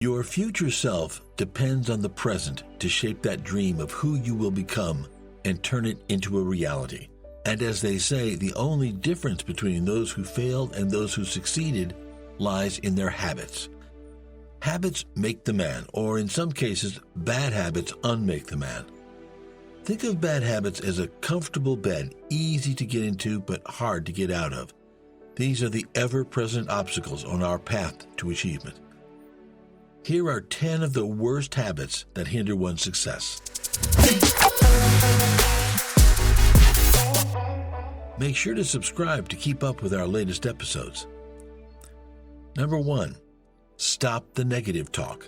Your future self depends on the present to shape that dream of who you will become and turn it into a reality. And as they say, the only difference between those who failed and those who succeeded lies in their habits. Habits make the man, or in some cases, bad habits unmake the man. Think of bad habits as a comfortable bed, easy to get into but hard to get out of. These are the ever-present obstacles on our path to achievement. Here are 10 of the worst habits that hinder one's success. Make sure to subscribe to keep up with our latest episodes. Number 1, stop the negative talk.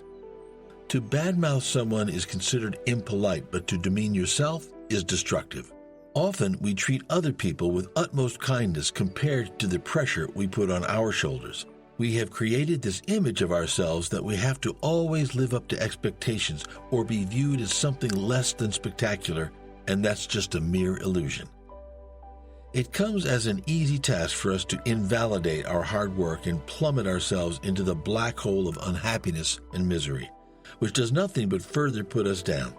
To badmouth someone is considered impolite, but to demean yourself is destructive. Often we treat other people with utmost kindness compared to the pressure we put on our shoulders. We have created this image of ourselves that we have to always live up to expectations or be viewed as something less than spectacular, and that's just a mere illusion. It comes as an easy task for us to invalidate our hard work and plummet ourselves into the black hole of unhappiness and misery, which does nothing but further put us down.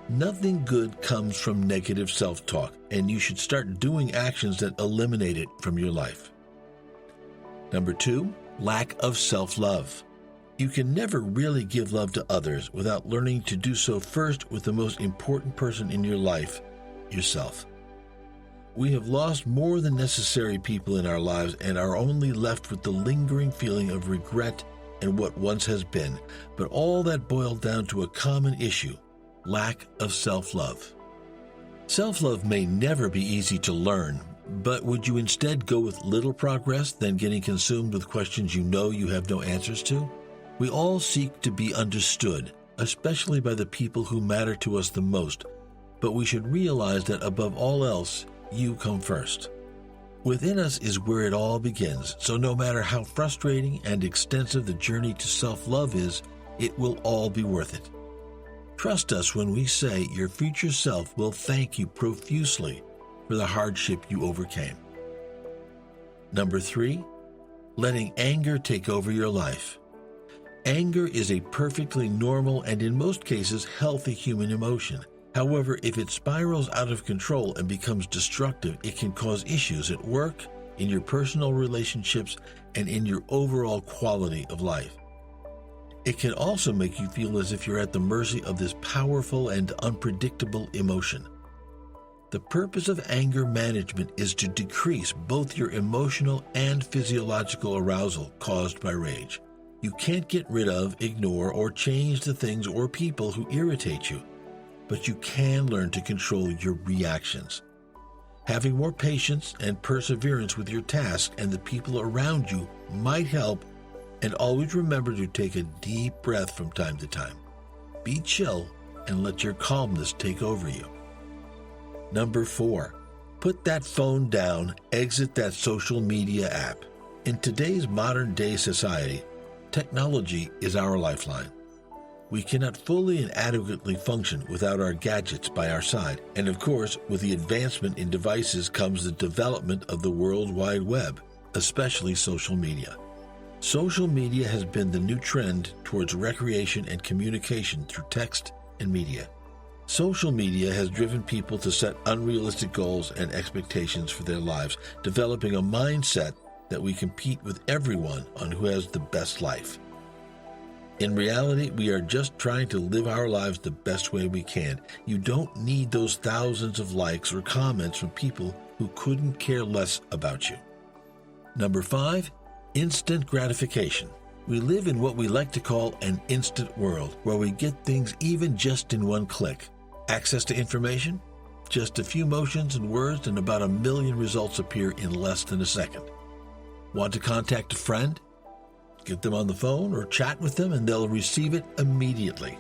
Nothing good comes from negative self-talk, and you should start doing actions that eliminate it from your life. Number 2, lack of self-love. You can never really give love to others without learning to do so first with the most important person in your life, yourself. We have lost more than necessary people in our lives and are only left with the lingering feeling of regret and what once has been, but all that boiled down to a common issue: lack of self-love. Self-love may never be easy to learn, but would you instead go with little progress than getting consumed with questions you know you have no answers to? We all seek to be understood, especially by the people who matter to us the most, but we should realize that above all else, you come first. Within us is where it all begins, so no matter how frustrating and extensive the journey to self-love is, it will all be worth it. Trust us when we say your future self will thank you profusely for the hardship you overcame. Number 3, letting anger take over your life. Anger is a perfectly normal and in most cases healthy human emotion. However, if it spirals out of control and becomes destructive, it can cause issues at work, in your personal relationships, and in your overall quality of life. It can also make you feel as if you're at the mercy of this powerful and unpredictable emotion. The purpose of anger management is to decrease both your emotional and physiological arousal caused by rage. You can't get rid of, ignore, or change the things or people who irritate you, but you can learn to control your reactions. Having more patience and perseverance with your task and the people around you might help, and always remember to take a deep breath from time to time. Be chill and let your calmness take over you. Number 4, put that phone down, exit that social media app. In today's modern-day society, technology is our lifeline. We cannot fully and adequately function without our gadgets by our side. And of course, with the advancement in devices comes the development of the World Wide Web, especially social media. Social media has been the new trend towards recreation and communication through text and media. Social media has driven people to set unrealistic goals and expectations for their lives, developing a mindset that we compete with everyone on who has the best life. In reality, we are just trying to live our lives the best way we can. You don't need those thousands of likes or comments from people who couldn't care less about you. Number 5, instant gratification. We live in what we like to call an instant world, where we get things even just in one click. Access to information? Just a few motions and words and about 1 million results appear in less than a second. Want to contact a friend? Get them on the phone or chat with them and they'll receive it immediately.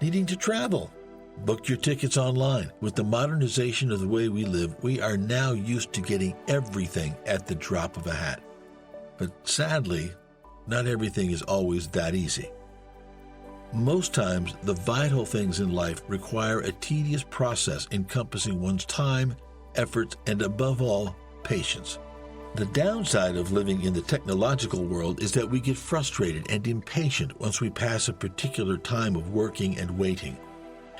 Needing to travel? Book your tickets online. With the modernization of the way we live, we are now used to getting everything at the drop of a hat. But sadly, not everything is always that easy. Most times, the vital things in life require a tedious process encompassing one's time, efforts, and above all, patience. The downside of living in the technological world is that we get frustrated and impatient once we pass a particular time of working and waiting.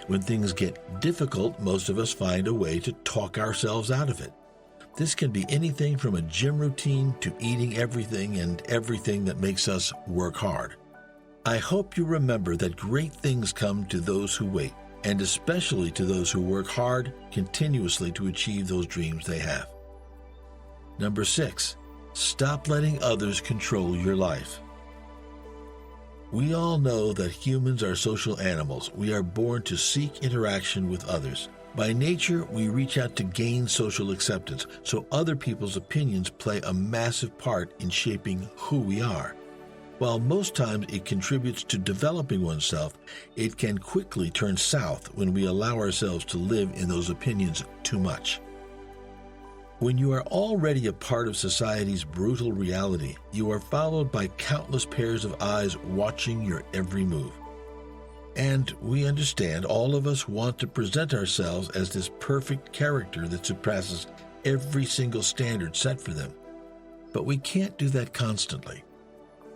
When things get difficult, most of us find a way to talk ourselves out of it. This can be anything from a gym routine to eating everything and everything that makes us work hard. I hope you remember that great things come to those who wait, and especially to those who work hard continuously to achieve those dreams they have. Number 6, stop letting others control your life. We all know that humans are social animals. We are born to seek interaction with others. By nature, we reach out to gain social acceptance, so other people's opinions play a massive part in shaping who we are. While most times it contributes to developing oneself, it can quickly turn south when we allow ourselves to live in those opinions too much. When you are already a part of society's brutal reality, you are followed by countless pairs of eyes watching your every move. And we understand all of us want to present ourselves as this perfect character that surpasses every single standard set for them. But we can't do that constantly.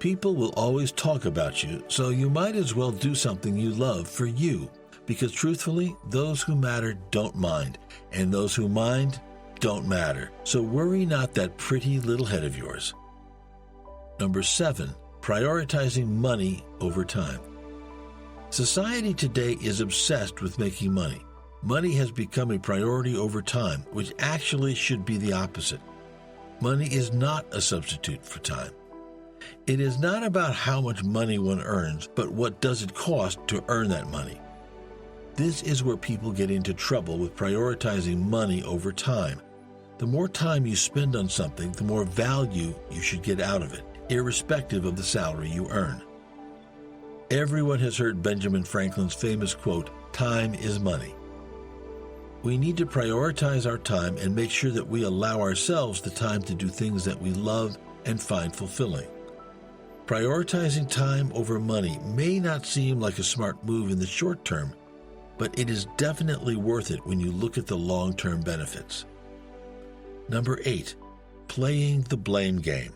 People will always talk about you, so you might as well do something you love for you, because truthfully, those who matter don't mind, and those who mind don't matter. So worry not that pretty little head of yours. Number 7, prioritizing money over time. Society today is obsessed with making money. Money has become a priority over time, which actually should be the opposite. Money is not a substitute for time. It is not about how much money one earns, but what does it cost to earn that money. This is where people get into trouble with prioritizing money over time. The more time you spend on something, the more value you should get out of it, irrespective of the salary you earn. Everyone has heard Benjamin Franklin's famous quote, "Time is money." We need to prioritize our time and make sure that we allow ourselves the time to do things that we love and find fulfilling. Prioritizing time over money may not seem like a smart move in the short term, but it is definitely worth it when you look at the long-term benefits. Number 8, playing the blame game.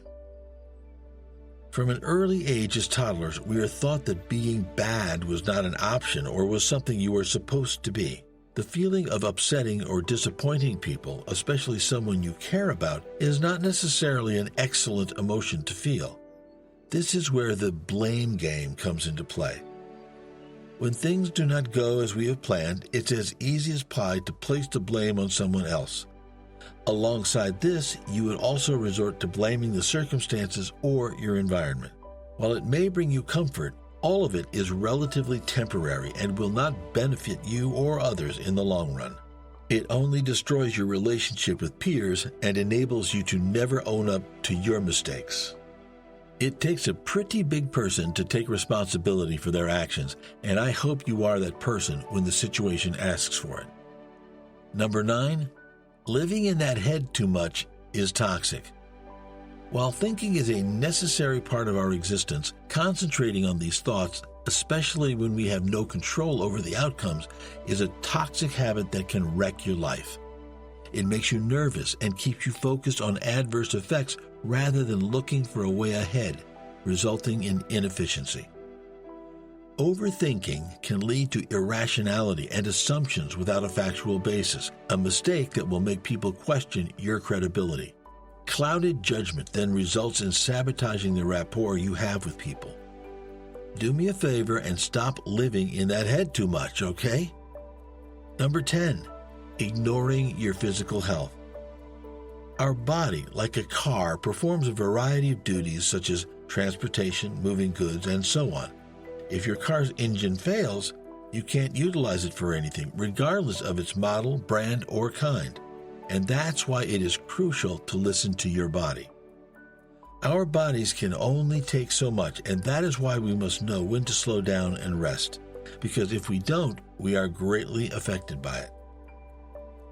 From an early age as toddlers, we are taught that being bad was not an option or was something you were supposed to be. The feeling of upsetting or disappointing people, especially someone you care about, is not necessarily an excellent emotion to feel. This is where the blame game comes into play. When things do not go as we have planned, it's as easy as pie to place the blame on someone else. Alongside this, you would also resort to blaming the circumstances or your environment. While it may bring you comfort, all of it is relatively temporary and will not benefit you or others in the long run. It only destroys your relationship with peers and enables you to never own up to your mistakes. It takes a pretty big person to take responsibility for their actions, and I hope you are that person when the situation asks for it. Number 9, living in that head too much is toxic. While thinking is a necessary part of our existence, concentrating on these thoughts, especially when we have no control over the outcomes, is a toxic habit that can wreck your life. It makes you nervous and keeps you focused on adverse effects rather than looking for a way ahead, resulting in inefficiency. Overthinking can lead to irrationality and assumptions without a factual basis, a mistake that will make people question your credibility. Clouded judgment then results in sabotaging the rapport you have with people. Do me a favor and stop living in that head too much, okay? Number 10, ignoring your physical health. Our body, like a car, performs a variety of duties such as transportation, moving goods, and so on. If your car's engine fails, you can't utilize it for anything, regardless of its model, brand, or kind. And that's why it is crucial to listen to your body. Our bodies can only take so much, and that is why we must know when to slow down and rest. Because if we don't, we are greatly affected by it.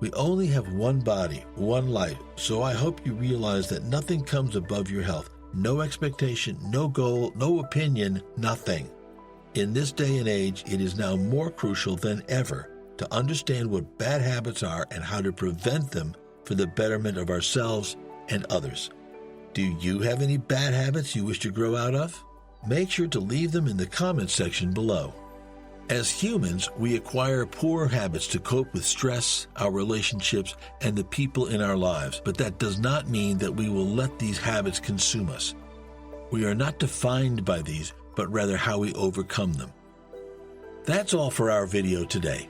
We only have one body, one life, so I hope you realize that nothing comes above your health. No expectation, no goal, no opinion, nothing. In this day and age, it is now more crucial than ever to understand what bad habits are and how to prevent them for the betterment of ourselves and others. Do you have any bad habits you wish to grow out of? Make sure to leave them in the comments section below. As humans, we acquire poor habits to cope with stress, our relationships, and the people in our lives, but that does not mean that we will let these habits consume us. We are not defined by these, but rather how we overcome them. That's all for our video today.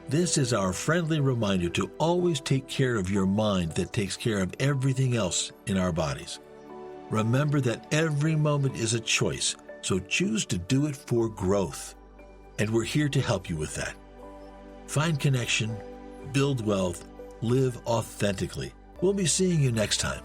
This is our friendly reminder to always take care of your mind that takes care of everything else in our bodies. Remember that every moment is a choice, so choose to do it for growth. And we're here to help you with that. Find connection, build wealth, live authentically. We'll be seeing you next time.